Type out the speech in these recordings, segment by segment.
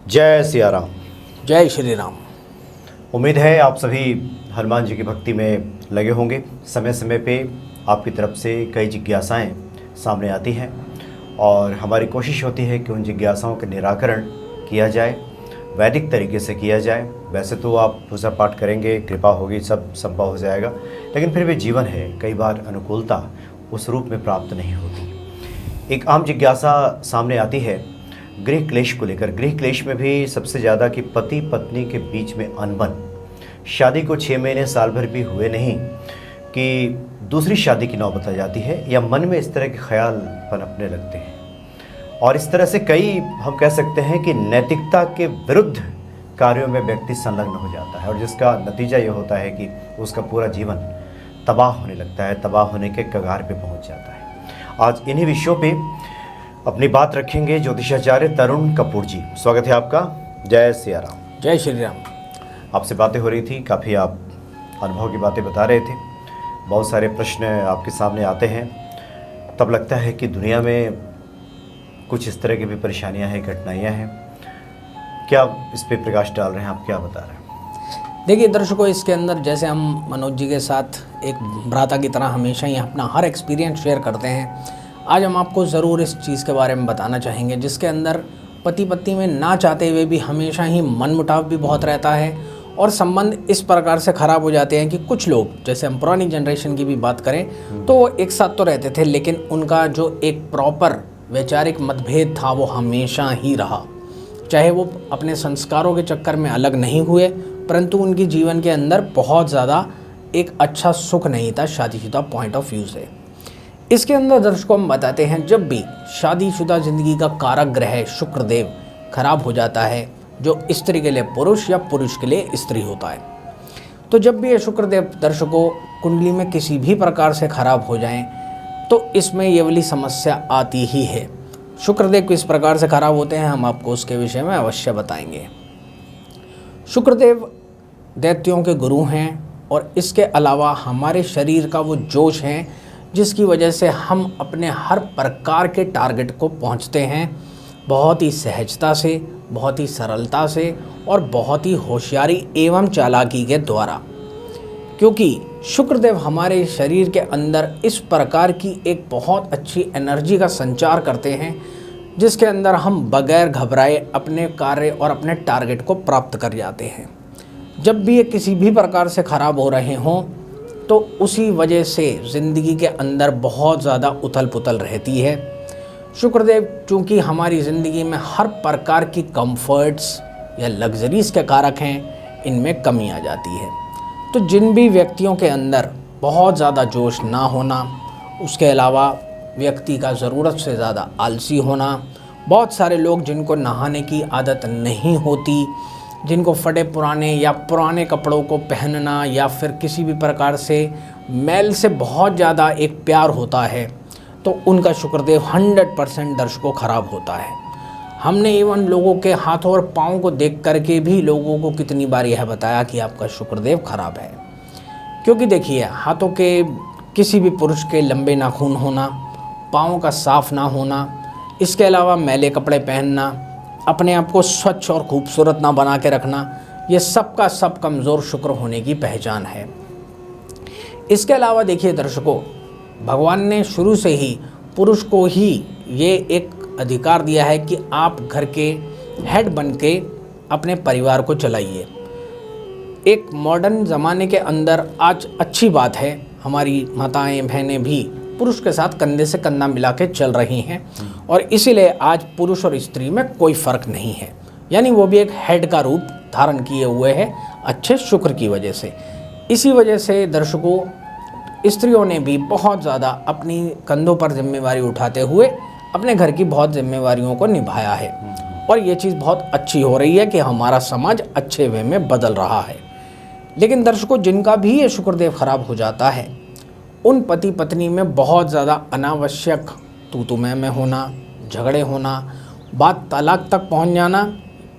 जय सिया राम। जय श्री राम। उम्मीद है आप सभी हनुमान जी की भक्ति में लगे होंगे। समय समय पे आपकी तरफ से कई जिज्ञासाएं सामने आती हैं और हमारी कोशिश होती है कि उन जिज्ञासाओं का निराकरण किया जाए, वैदिक तरीके से किया जाए। वैसे तो आप पूजा पाठ करेंगे, कृपा होगी, सब संभव हो जाएगा, लेकिन फिर भी जीवन है, कई बार अनुकूलता उस रूप में प्राप्त नहीं होती। एक आम जिज्ञासा सामने आती है गृह क्लेश को लेकर। गृह क्लेश में भी सबसे ज़्यादा कि पति पत्नी के बीच में अनबन, शादी को 6 महीने साल भर भी हुए नहीं कि दूसरी शादी की नौबत आ जाती है, या मन में इस तरह के ख्याल पनपने लगते हैं और इस तरह से कई हम कह सकते हैं कि नैतिकता के विरुद्ध कार्यों में व्यक्ति संलग्न हो जाता है और जिसका नतीजा ये होता है कि उसका पूरा जीवन तबाह होने लगता है, तबाह होने के कगार पे पहुंच जाता है। आज इन्हीं विषयों पे अपनी बात रखेंगे ज्योतिषाचार्य तरुण कपूर जी। स्वागत है आपका। जय सिया राम। जय श्री राम। आपसे बातें हो रही थी, काफ़ी आप अनुभव की बातें बता रहे थे, बहुत सारे प्रश्न आपके सामने आते हैं, तब लगता है कि दुनिया में कुछ इस तरह की भी परेशानियां हैं, कठिनाइयां हैं। क्या इस पे प्रकाश डाल रहे हैं, आप क्या बता रहे हैं? देखिए दर्शकों, इसके अंदर जैसे हम मनोज जी के साथ एक भ्राता की तरह हमेशा ही अपना हर एक्सपीरियंस शेयर करते हैं, आज हम आपको ज़रूर इस चीज़ के बारे में बताना चाहेंगे जिसके अंदर पति पत्नी में ना चाहते हुए भी हमेशा ही मनमुटाव भी बहुत रहता है और संबंध इस प्रकार से ख़राब हो जाते हैं कि कुछ लोग, जैसे हम पुरानी जनरेशन की भी बात करें तो एक साथ तो रहते थे, लेकिन उनका जो एक प्रॉपर वैचारिक मतभेद था वो हमेशा ही रहा। चाहे वो अपने संस्कारों के चक्कर में अलग नहीं हुए, परंतु उनकी जीवन के अंदर बहुत ज़्यादा एक अच्छा सुख नहीं था शादीशुदा पॉइंट ऑफ व्यू से। इसके अंदर दर्शकों हम बताते हैं, जब भी शादीशुदा ज़िंदगी का कारक ग्रह शुक्रदेव खराब हो जाता है, जो स्त्री के लिए पुरुष या पुरुष के लिए स्त्री होता है, तो जब भी ये शुक्रदेव दर्शकों कुंडली में किसी भी प्रकार से खराब हो जाएं तो इसमें ये वाली समस्या आती ही है। शुक्रदेव किस प्रकार से खराब होते हैं हम आपको उसके विषय में अवश्य बताएंगे। शुक्रदेव दैत्यों के गुरु हैं और इसके अलावा हमारे शरीर का वो जोश है जिसकी वजह से हम अपने हर प्रकार के टारगेट को पहुंचते हैं बहुत ही सहजता से, बहुत ही सरलता से और बहुत ही होशियारी एवं चालाकी के द्वारा, क्योंकि शुक्रदेव हमारे शरीर के अंदर इस प्रकार की एक बहुत अच्छी एनर्जी का संचार करते हैं जिसके अंदर हम बगैर घबराए अपने कार्य और अपने टारगेट को प्राप्त कर जाते हैं। जब भी ये किसी भी प्रकार से ख़राब हो रहे हों तो उसी वजह से ज़िंदगी के अंदर बहुत ज़्यादा उथल पुथल रहती है। शुक्रदेव चूँकि हमारी ज़िंदगी में हर प्रकार की कंफर्ट्स या लग्जरीज़ के कारक हैं, इनमें कमी आ जाती है। तो जिन भी व्यक्तियों के अंदर बहुत ज़्यादा जोश ना होना, उसके अलावा व्यक्ति का ज़रूरत से ज़्यादा आलसी होना, बहुत सारे लोग जिनको नहाने की आदत नहीं होती, जिनको फटे पुराने या पुराने कपड़ों को पहनना या फिर किसी भी प्रकार से मैल से बहुत ज़्यादा एक प्यार होता है, तो उनका शुक्रदेव 100% दर्शकों ख़राब होता है। हमने इवन लोगों के हाथों और पाँव को देख करके भी लोगों को कितनी बार यह बताया कि आपका शुक्रदेव खराब है, क्योंकि देखिए हाथों के किसी भी पुरुष के लंबे नाखून होना, पाँव का साफ ना होना, इसके अलावा मैले कपड़े पहनना, अपने आप को स्वच्छ और खूबसूरत ना बना के रखना, ये सब का सब कमज़ोर शुक्र होने की पहचान है। इसके अलावा देखिए दर्शकों, भगवान ने शुरू से ही पुरुष को ही ये एक अधिकार दिया है कि आप घर के हेड बन के अपने परिवार को चलाइए। एक मॉडर्न ज़माने के अंदर आज अच्छी बात है, हमारी माताएं बहनें भी पुरुष के साथ कंधे से कंधा मिला के चल रही हैं और इसीलिए आज पुरुष और स्त्री में कोई फ़र्क नहीं है, यानी वो भी एक हेड का रूप धारण किए हुए है अच्छे शुक्र की वजह से। इसी वजह से दर्शकों, स्त्रियों ने भी बहुत ज़्यादा अपनी कंधों पर जिम्मेवारी उठाते हुए अपने घर की बहुत जिम्मेवारियों को निभाया है और ये चीज़ बहुत अच्छी हो रही है कि हमारा समाज अच्छे वे में बदल रहा है। लेकिन दर्शकों, जिनका भी ये शुक्रदेव खराब हो जाता है, उन पति पत्नी में बहुत ज़्यादा अनावश्यक तू मैं होना, झगड़े होना, बात तलाक तक पहुंच जाना,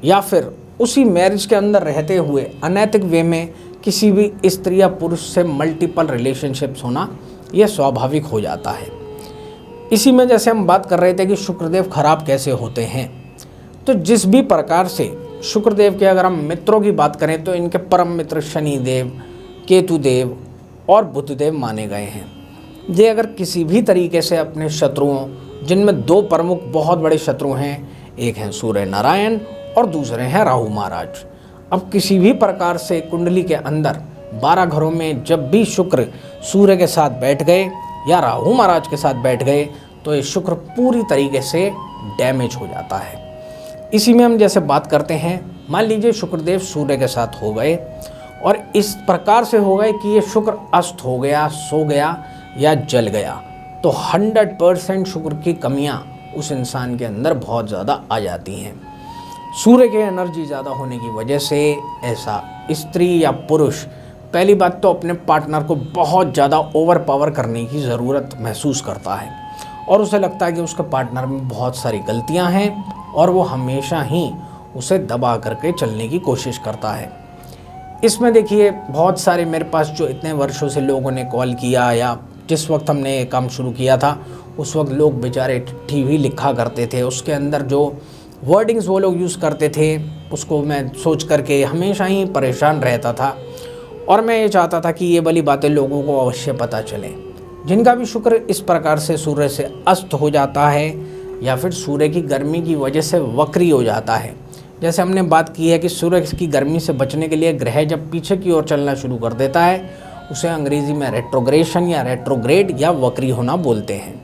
या फिर उसी मैरिज के अंदर रहते हुए अनैतिक वे में किसी भी स्त्री या पुरुष से मल्टीपल रिलेशनशिप्स होना, यह स्वाभाविक हो जाता है। इसी में जैसे हम बात कर रहे थे कि शुक्रदेव खराब कैसे होते हैं, तो तो जिस भी प्रकार से शुक्रदेव के अगर हम मित्रों की बात करें तो इनके परम मित्र शनिदेव, केतुदेव और बुधदेव माने गए हैं। ये अगर किसी भी तरीके से अपने शत्रुओं, जिनमें दो प्रमुख बहुत बड़े शत्रु हैं, एक हैं सूर्य नारायण और दूसरे हैं राहु महाराज। अब किसी भी प्रकार से कुंडली के अंदर 12 घरों में जब भी शुक्र सूर्य के साथ बैठ गए या राहु महाराज के साथ बैठ गए तो ये शुक्र पूरी तरीके से डैमेज हो जाता है। इसी में हम जैसे बात करते हैं, मान लीजिए शुक्रदेव सूर्य के साथ हो गए और इस प्रकार से हो गए कि ये शुक्र अस्त हो गया, सो गया या जल गया, तो 100% शुक्र की कमियां उस इंसान के अंदर बहुत ज़्यादा आ जाती हैं। सूर्य के एनर्जी ज़्यादा होने की वजह से ऐसा स्त्री या पुरुष पहली बात तो अपने पार्टनर को बहुत ज़्यादा ओवर पावर करने की ज़रूरत महसूस करता है और उसे लगता है कि उसके पार्टनर में बहुत सारी गलतियां हैं और वो हमेशा ही उसे दबा करके चलने की कोशिश करता है। इसमें देखिए बहुत सारे मेरे पास जो इतने वर्षों से लोगों ने कॉल किया या जिस वक्त हमने ये काम शुरू किया था उस वक्त लोग बेचारे टीवी लिखा करते थे, उसके अंदर जो वर्डिंग्स वो लोग यूज़ करते थे उसको मैं सोच करके हमेशा ही परेशान रहता था और मैं ये चाहता था कि ये वाली बातें लोगों को अवश्य पता चलें। जिनका भी शुक्र इस प्रकार से सूर्य से अस्त हो जाता है या फिर सूर्य की गर्मी की वजह से वक्री हो जाता है, जैसे हमने बात की है कि सूर्य की गर्मी से बचने के लिए ग्रह जब पीछे की ओर चलना शुरू कर देता है उसे अंग्रेजी में रेट्रोग्रेशन या रेट्रोग्रेड या वक्री होना बोलते हैं।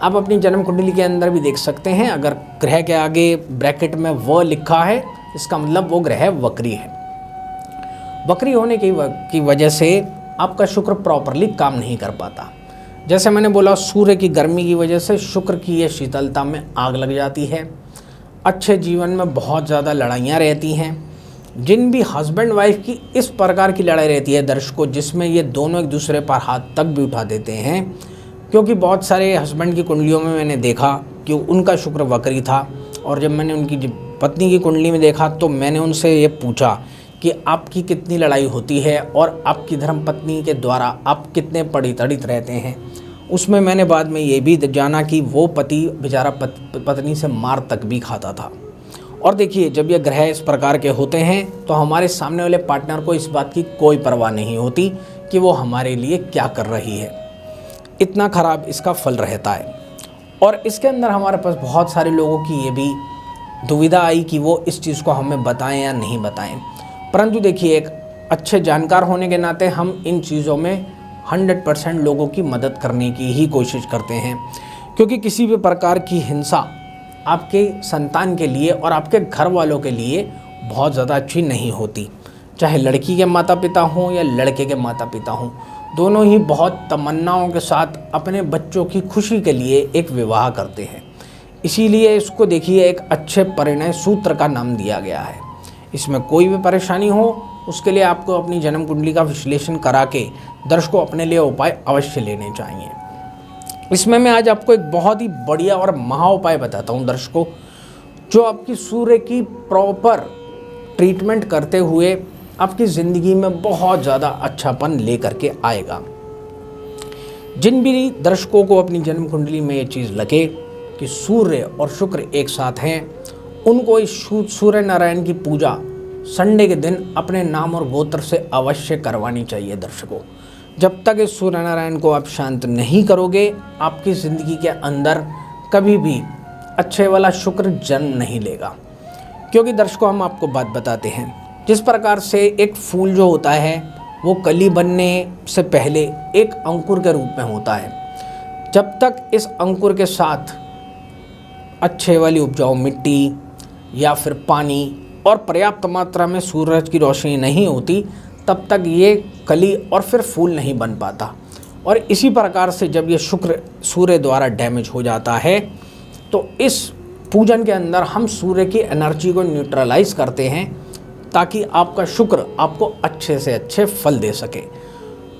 आप अपनी जन्म कुंडली के अंदर भी देख सकते हैं, अगर ग्रह के आगे ब्रैकेट में व लिखा है इसका मतलब वो ग्रह वक्री है। वक्री होने की वजह से आपका शुक्र प्रॉपरली काम नहीं कर पाता। जैसे मैंने बोला सूर्य की गर्मी की वजह से शुक्र की ये शीतलता में आग लग जाती है। अच्छे जीवन में बहुत ज़्यादा लड़ाइयाँ रहती हैं। जिन भी हस्बैंड वाइफ की इस प्रकार की लड़ाई रहती है दर्शकों, जिसमें ये दोनों एक दूसरे पर हाथ तक भी उठा देते हैं, क्योंकि बहुत सारे हस्बैंड की कुंडलियों में मैंने देखा कि उनका शुक्र वक्री था और जब मैंने उनकी पत्नी की कुंडली में देखा तो मैंने उनसे ये पूछा कि आपकी कितनी लड़ाई होती है और आपकी धर्मपत्नी के द्वारा आप कितने पड़ितड़ित रहते हैं। उसमें मैंने बाद में ये भी जाना कि वो पति बेचारा पत्नी से मार तक भी खाता था। और देखिए जब ये ग्रह इस प्रकार के होते हैं तो हमारे सामने वाले पार्टनर को इस बात की कोई परवाह नहीं होती कि वो हमारे लिए क्या कर रही है। इतना ख़राब इसका फल रहता है। और इसके अंदर हमारे पास बहुत सारे लोगों की ये भी दुविधा आई कि वो इस चीज़ को हमें बताएं या नहीं बताएं, परंतु देखिए एक अच्छे जानकार होने के नाते हम इन चीज़ों में 100% लोगों की मदद करने की ही कोशिश करते हैं, क्योंकि किसी भी प्रकार की हिंसा आपके संतान के लिए और आपके घर वालों के लिए बहुत ज़्यादा अच्छी नहीं होती। चाहे लड़की के माता पिता हों या लड़के के माता पिता हों, दोनों ही बहुत तमन्नाओं के साथ अपने बच्चों की खुशी के लिए एक विवाह करते हैं। इसीलिए इसको देखिए एक अच्छे परिणय सूत्र का नाम दिया गया है। इसमें कोई भी परेशानी हो उसके लिए आपको अपनी जन्म कुंडली का विश्लेषण करा के दर्शकों अपने लिए उपाय अवश्य लेने चाहिए। इसमें मैं आज आपको एक बहुत ही बढ़िया और महा उपाय बताता हूँ दर्शकों, जो आपकी सूर्य की प्रॉपर ट्रीटमेंट करते हुए आपकी ज़िंदगी में बहुत ज़्यादा अच्छापन ले करके आएगा। जिन भी दर्शकों को अपनी जन्म कुंडली में ये चीज़ लगे कि सूर्य और शुक्र एक साथ हैं, उनको इस सूर्य नारायण की पूजा संडे के दिन अपने नाम और गोत्र से अवश्य करवानी चाहिए दर्शकों। जब तक इस सूर्य नारायण को आप शांत नहीं करोगे आपकी ज़िंदगी के अंदर कभी भी अच्छे वाला शुक्र जन्म नहीं लेगा। क्योंकि दर्शकों हम आपको बात बताते हैं, जिस प्रकार से एक फूल जो होता है वो कली बनने से पहले एक अंकुर के रूप में होता है। जब तक इस अंकुर के साथ अच्छे वाली उपजाऊ मिट्टी या फिर पानी और पर्याप्त मात्रा में सूरज की रोशनी नहीं होती तब तक ये कली और फिर फूल नहीं बन पाता। और इसी प्रकार से जब ये शुक्र सूर्य द्वारा डैमेज हो जाता है तो इस पूजन के अंदर हम सूर्य की एनर्जी को न्यूट्रलाइज करते हैं ताकि आपका शुक्र आपको अच्छे से अच्छे फल दे सके।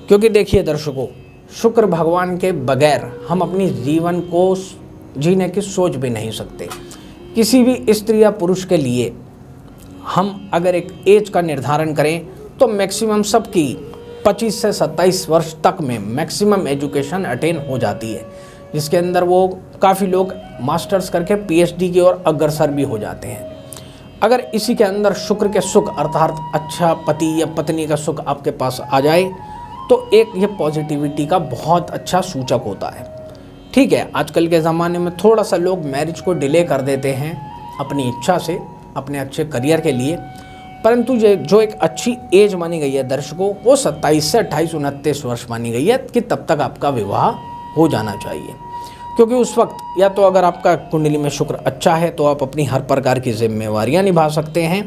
क्योंकि देखिए दर्शकों, शुक्र भगवान के बगैर हम अपनी जीवन को जीने की सोच भी नहीं सकते। किसी भी स्त्री या पुरुष के लिए हम अगर एक एज का निर्धारण करें तो मैक्सिमम सबकी 25 से 27 वर्ष तक में मैक्सिमम एजुकेशन अटेन हो जाती है, जिसके अंदर वो काफ़ी लोग मास्टर्स करके पीएचडी की ओर अग्रसर भी हो जाते हैं। अगर इसी के अंदर शुक्र के सुख अर्थात अच्छा पति या पत्नी का सुख आपके पास आ जाए तो एक ये पॉजिटिविटी का बहुत अच्छा सूचक होता है। ठीक है, आजकल के ज़माने में थोड़ा सा लोग मैरिज को डिले कर देते हैं अपनी इच्छा से, अपने अच्छे करियर के लिए, परंतु ये जो एक अच्छी एज मानी गई है दर्शकों, वो 27 से 28 29 वर्ष मानी गई है कि तब तक आपका विवाह हो जाना चाहिए। क्योंकि उस वक्त या तो अगर आपका कुंडली में शुक्र अच्छा है तो आप अपनी हर प्रकार की जिम्मेवारियां निभा सकते हैं,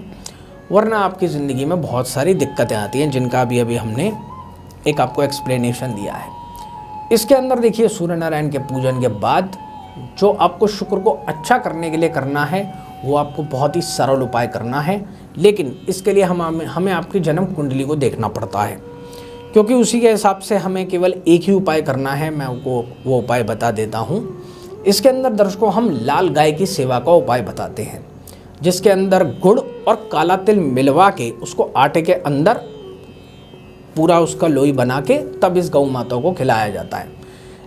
वरना आपकी ज़िंदगी में बहुत सारी दिक्कतें आती हैं जिनका अभी हमने एक आपको एक्सप्लेनेशन दिया है। इसके अंदर देखिए, सूर्य नारायण के पूजन के बाद जो आपको शुक्र को अच्छा करने के लिए करना है वो आपको बहुत ही सरल उपाय करना है, लेकिन इसके लिए हमें आपकी जन्म कुंडली को देखना पड़ता है, क्योंकि उसी के हिसाब से हमें केवल एक ही उपाय करना है। मैं आपको वो उपाय बता देता हूँ। इसके अंदर दर्शकों हम लाल गाय की सेवा का उपाय बताते हैं, जिसके अंदर गुड़ और काला तिल मिलवा के उसको आटे के अंदर पूरा उसका लोई बना के तब इस गौ माता को खिलाया जाता है।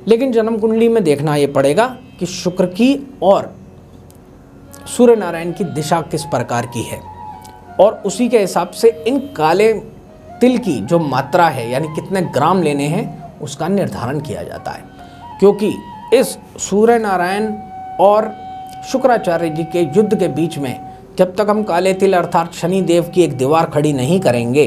लेकिन जन्म कुंडली में देखना ये पड़ेगा कि शुक्र की और सूर्य नारायण की दिशा किस प्रकार की है, और उसी के हिसाब से इन काले तिल की जो मात्रा है यानी कितने ग्राम लेने हैं उसका निर्धारण किया जाता है। क्योंकि इस सूर्य नारायण और शुक्राचार्य जी के युद्ध के बीच में जब तक हम काले तिल अर्थात शनि देव की एक दीवार खड़ी नहीं करेंगे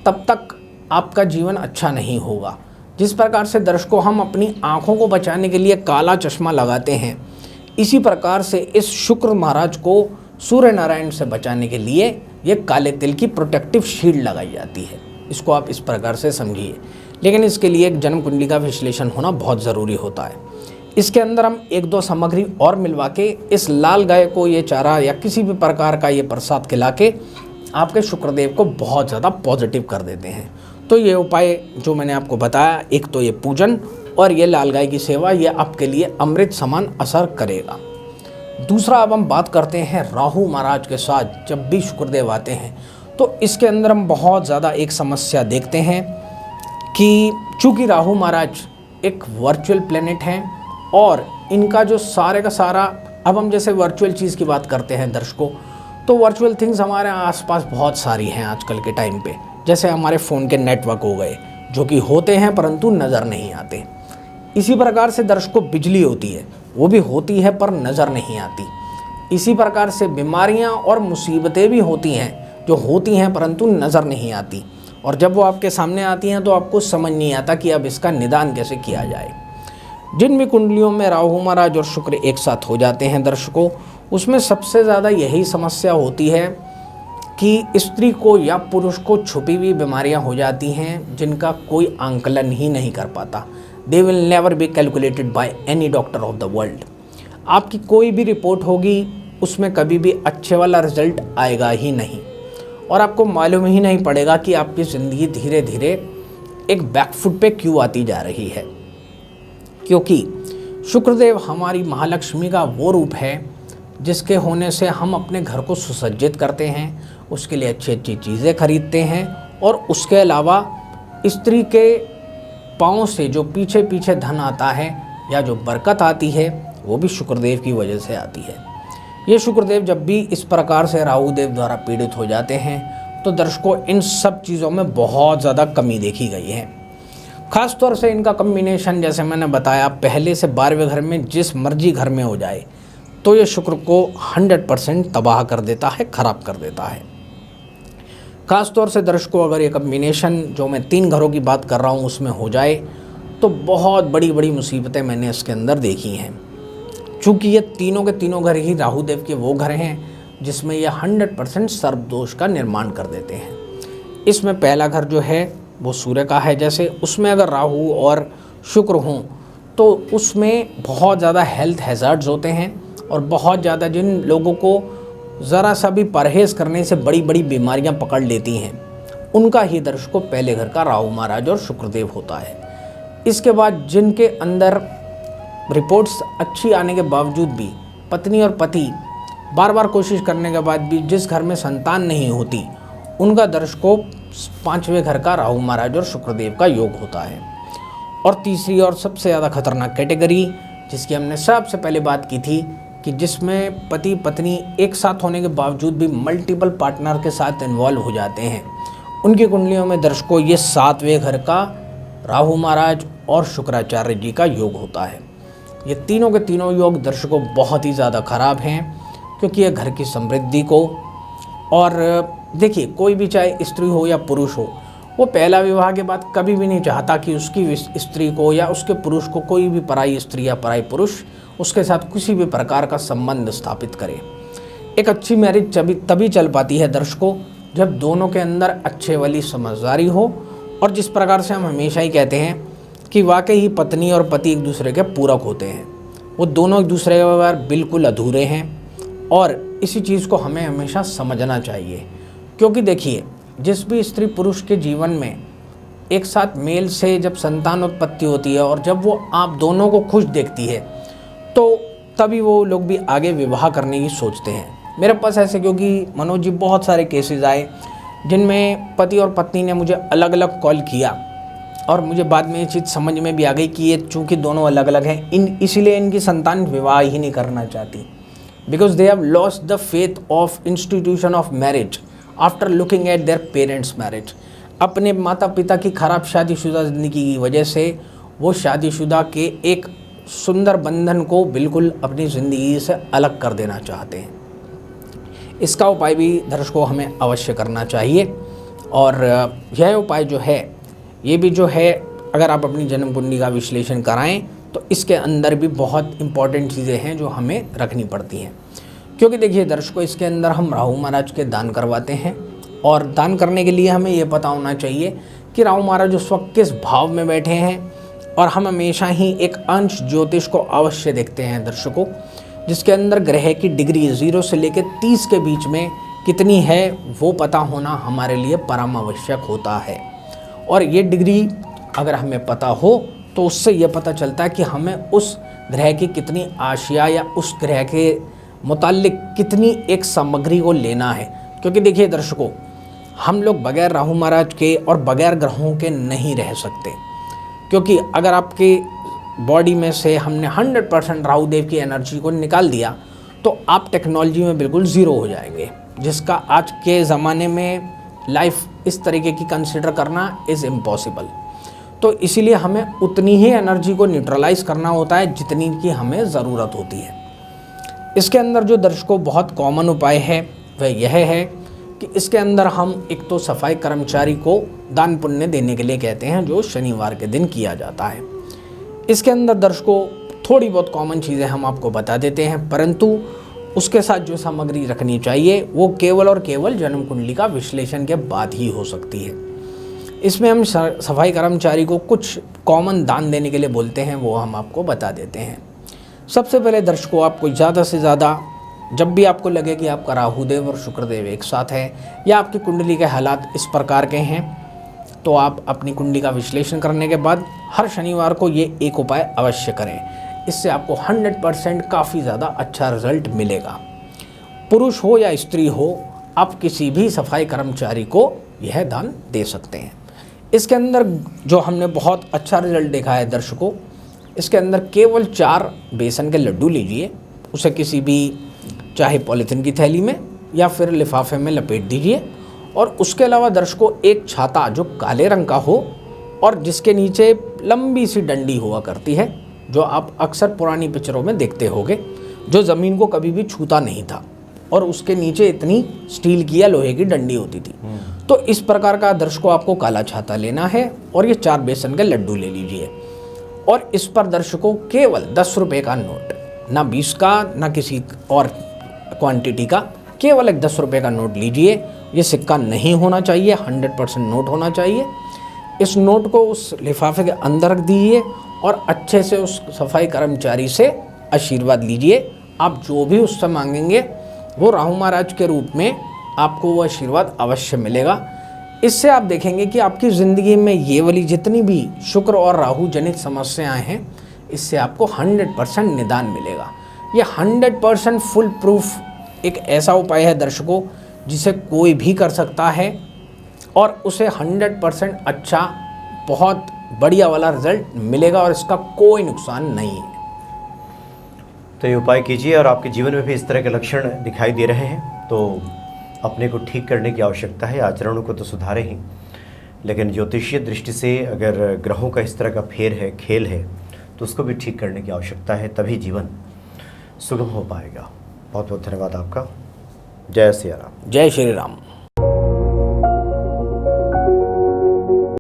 तब तक आपका जीवन अच्छा नहीं होगा। जिस प्रकार से दर्शकों हम अपनी आँखों को बचाने के लिए काला चश्मा लगाते हैं, इसी प्रकार से इस शुक्र महाराज को सूर्य नारायण से बचाने के लिए ये काले तिल की प्रोटेक्टिव शील्ड लगाई जाती है। इसको आप इस प्रकार से समझिए, लेकिन इसके लिए एक जन्म कुंडली का विश्लेषण होना बहुत ज़रूरी होता है। इसके अंदर हम 1-2 सामग्री और मिलवा के इस लाल गाय को ये चारा या किसी भी प्रकार का ये प्रसाद खिला के आपके शुक्रदेव को बहुत ज़्यादा पॉजिटिव कर देते हैं। तो ये उपाय जो मैंने आपको बताया, एक तो ये पूजन और ये लाल गाय की सेवा, ये आपके लिए अमृत समान असर करेगा। दूसरा, अब हम बात करते हैं राहु महाराज के साथ जब भी शुक्रदेव आते हैं तो इसके अंदर हम बहुत ज़्यादा एक समस्या देखते हैं कि चूँकि राहु महाराज एक वर्चुअल प्लेनेट हैं और इनका जो सारे का सारा, अब हम जैसे वर्चुअल चीज़ की बात करते हैं दर्शकों, तो वर्चुअल थिंग्स हमारे आसपास बहुत सारी हैं आजकल के टाइम पे। जैसे हमारे फ़ोन के नेटवर्क हो गए जो कि होते हैं परंतु नज़र नहीं आते। इसी प्रकार से दर्शकों बिजली होती है, वो भी होती है पर नज़र नहीं आती। इसी प्रकार से बीमारियां और मुसीबतें भी होती हैं जो होती हैं परंतु नज़र नहीं आती, और जब वो आपके सामने आती हैं तो आपको समझ नहीं आता कि अब इसका निदान कैसे किया जाए। जिन भी कुंडलियों में राहु महाराज और शुक्र एक साथ हो जाते हैं दर्शकों, उसमें सबसे ज़्यादा यही समस्या होती है कि स्त्री को या पुरुष को छुपी हुई बीमारियां हो जाती हैं जिनका कोई आंकलन ही नहीं कर पाता। They will never be calculated by any doctor of the world. आपकी कोई भी रिपोर्ट होगी उसमें कभी भी अच्छे वाला रिजल्ट आएगा ही नहीं, और आपको मालूम ही नहीं पड़ेगा कि आपकी ज़िंदगी धीरे धीरे एक बैकफुट पे क्यों आती जा रही है। क्योंकि शुक्रदेव हमारी महालक्ष्मी का वो रूप है जिसके होने से हम अपने घर को सुसज्जित करते हैं, उसके लिए अच्छी अच्छी चीज़ें खरीदते हैं, और उसके अलावा स्त्री के पाँव से जो पीछे पीछे धन आता है या जो बरकत आती है वो भी शुक्रदेव की वजह से आती है। ये शुक्रदेव जब भी इस प्रकार से राहु देव द्वारा पीड़ित हो जाते हैं तो दर्शकों इन सब चीज़ों में बहुत ज़्यादा कमी देखी गई है। ख़ास तौर से इनका कम्बिनेशन जैसे मैंने बताया पहले से 12वें घर में जिस मर्जी घर में हो जाए तो ये शुक्र को 100% तबाह कर देता है, ख़राब कर देता है। ख़ास तौर से दर्शकों अगर ये कम्बिनेशन जो मैं 3 घरों की बात कर रहा हूँ उसमें हो जाए तो बहुत बड़ी बड़ी मुसीबतें मैंने इसके अंदर देखी हैं। चूँकि ये तीनों के तीनों घर ही राहु देव के वो घर हैं जिसमें ये 100% सर्पदोष का निर्माण कर देते हैं। इसमें पहला घर जो है वो सूर्य का है, जैसे उसमें अगर राहु और शुक्र हों तो उसमें बहुत ज़्यादा हेल्थ हैज़ार्ड्स होते हैं, और बहुत ज़्यादा जिन लोगों को ज़रा सा भी परहेज़ करने से बड़ी बड़ी बीमारियां पकड़ लेती हैं उनका ही दर्शकों पहले घर का राहु महाराज और शुक्रदेव होता है। इसके बाद जिनके अंदर रिपोर्ट्स अच्छी आने के बावजूद भी पत्नी और पति बार बार कोशिश करने के बाद भी जिस घर में संतान नहीं होती उनका दर्शकों 5वें घर का राहु महाराज और शुक्रदेव का योग होता है। और तीसरी और सबसे ज़्यादा खतरनाक कैटेगरी जिसकी हमने सबसे पहले बात की थी कि जिसमें पति पत्नी एक साथ होने के बावजूद भी मल्टीपल पार्टनर के साथ इन्वॉल्व हो जाते हैं, उनकी कुंडलियों में दर्शकों ये 7वें घर का राहु महाराज और शुक्राचार्य जी का योग होता है। ये तीनों के तीनों योग दर्शकों बहुत ही ज़्यादा खराब हैं, क्योंकि ये घर की समृद्धि को, और देखिए कोई भी चाहे स्त्री हो या पुरुष हो, वो पहला विवाह के बाद कभी भी नहीं चाहता कि उसकी स्त्री को या उसके पुरुष को कोई भी पराई स्त्री या पराई पुरुष उसके साथ किसी भी प्रकार का संबंध स्थापित करे। एक अच्छी मैरिज तभी चल पाती है दर्शकों जब दोनों के अंदर अच्छे वाली समझदारी हो, और जिस प्रकार से हम हमेशा ही कहते हैं कि वाकई ही पत्नी और पति एक दूसरे के पूरक होते हैं, वो दोनों एक दूसरे के बगैर बिल्कुल अधूरे हैं, और इसी चीज़ को हमें हमेशा समझना चाहिए। क्योंकि देखिए जिस भी स्त्री पुरुष के जीवन में एक साथ मेल से जब संतान उत्पत्ति होती है और जब वो आप दोनों को खुश देखती है, तो तभी वो लोग भी आगे विवाह करने की सोचते हैं। मेरे पास ऐसे क्योंकि मनोज जी बहुत सारे केसेस आए जिनमें पति और पत्नी ने मुझे अलग अलग कॉल किया, और मुझे बाद में ये चीज़ समझ में भी आ गई कि ये चूँकि दोनों अलग अलग हैं, इसीलिए इनकी संतान विवाह ही नहीं करना चाहती, because they have lost the faith of institution of marriage after looking at their parents marriage. अपने माता पिता की खराब शादीशुदा ज़िंदगी की वजह से वो शादीशुदा के एक सुंदर बंधन को बिल्कुल अपनी ज़िंदगी से अलग कर देना चाहते हैं। इसका उपाय भी दर्शकों हमें अवश्य करना चाहिए, और यह उपाय जो है ये भी जो है अगर आप अपनी जन्म कुंडली का विश्लेषण कराएं तो इसके अंदर भी बहुत इंपॉर्टेंट चीज़ें हैं जो हमें रखनी पड़ती हैं। क्योंकि देखिए दर्शकों इसके अंदर हम राहु महाराज के दान करवाते हैं, और दान करने के लिए हमें ये पता होना चाहिए कि राहु महाराज उस वक्त किस भाव में बैठे हैं, और हम हमेशा ही एक अंश ज्योतिष को अवश्य देखते हैं दर्शकों, जिसके अंदर ग्रह की डिग्री 0 से लेकर 30 के बीच में कितनी है वो पता होना हमारे लिए परम आवश्यक होता है। और ये डिग्री अगर हमें पता हो तो उससे ये पता चलता है कि हमें उस ग्रह की कितनी आशिया या उस ग्रह के मुताल्लिक कितनी एक सामग्री को लेना है। क्योंकि देखिए दर्शकों हम लोग बगैर राहु महाराज के और बगैर ग्रहों के नहीं रह सकते, क्योंकि अगर आपके बॉडी में से हमने 100% राहु देव की एनर्जी को निकाल दिया तो आप टेक्नोलॉजी में बिल्कुल ज़ीरो हो जाएंगे, जिसका आज के ज़माने में लाइफ इस तरीके की कंसिडर करना इज़ इम्पॉसिबल। तो इसीलिए हमें उतनी ही एनर्जी को न्यूट्रलाइज करना होता है जितनी की हमें ज़रूरत होती है। इसके अंदर जो दर्शकों बहुत कॉमन उपाय है वह यह है कि इसके अंदर हम एक तो सफाई कर्मचारी को दान पुण्य देने के लिए कहते हैं, जो शनिवार के दिन किया जाता है। इसके अंदर दर्शकों थोड़ी बहुत कॉमन चीज़ें हम आपको बता देते हैं, परंतु उसके साथ जो सामग्री रखनी चाहिए वो केवल और केवल जन्म कुंडली का विश्लेषण के बाद ही हो सकती है। इसमें हम सफाई कर्मचारी को कुछ कॉमन दान देने के लिए बोलते हैं, वो हम आपको बता देते हैं। सबसे पहले दर्शकों आपको ज़्यादा से ज़्यादा जब भी आपको लगे कि आपका राहुदेव और शुक्रदेव एक साथ है या आपकी कुंडली के हालात इस प्रकार के हैं, तो आप अपनी कुंडली का विश्लेषण करने के बाद हर शनिवार को ये एक उपाय अवश्य करें। इससे आपको 100% काफ़ी ज़्यादा अच्छा रिजल्ट मिलेगा। पुरुष हो या स्त्री हो, आप किसी भी सफाई कर्मचारी को यह दान दे सकते हैं। इसके अंदर जो हमने बहुत अच्छा रिजल्ट देखा है दर्शकों, इसके अंदर केवल 4 बेसन के लड्डू लीजिए, उसे किसी भी चाहे पॉलीथीन की थैली में या फिर लिफाफे में लपेट दीजिए, और उसके अलावा दर्शकों एक छाता जो काले रंग का हो और जिसके नीचे लंबी सी डंडी हुआ करती है, जो आप अक्सर पुरानी पिक्चरों में देखते होंगे, जो ज़मीन को कभी भी छूता नहीं था और उसके नीचे इतनी स्टील की या लोहे की डंडी होती थी। तो इस प्रकार का दर्शकों आपको काला छाता लेना है और ये 4 बेसन के लड्डू ले लीजिए, और इस पर दर्शकों केवल 10 रुपये का नोट, ना 20 का ना किसी और क्वांटिटी का, केवल एक 10 रुपये का नोट लीजिए। ये सिक्का नहीं होना चाहिए, 100% नोट होना चाहिए। इस नोट को उस लिफाफे के अंदर रख दीजिए और अच्छे से उस सफाई कर्मचारी से आशीर्वाद लीजिए। आप जो भी उससे मांगेंगे वो राहु महाराज के रूप में आपको वो आशीर्वाद अवश्य मिलेगा। इससे आप देखेंगे कि आपकी ज़िंदगी में ये वाली जितनी भी शुक्र और राहु जनित समस्याएं हैं, इससे आपको 100% निदान मिलेगा। ये 100% फुल प्रूफ एक ऐसा उपाय है दर्शकों जिसे कोई भी कर सकता है और उसे 100% अच्छा बहुत बढ़िया वाला रिजल्ट मिलेगा और इसका कोई नुकसान नहीं है। तो ये उपाय कीजिए और आपके जीवन में भी इस तरह के लक्षण दिखाई दे रहे हैं तो अपने को ठीक करने की आवश्यकता है। आचरणों को तो सुधारे ही, लेकिन ज्योतिषीय दृष्टि से अगर ग्रहों का इस तरह का फेर है, खेल है, तो उसको भी ठीक करने की आवश्यकता है, तभी जीवन सुगम हो पाएगा। बहुत बहुत धन्यवाद आपका। जय सिया राम। जय श्री राम।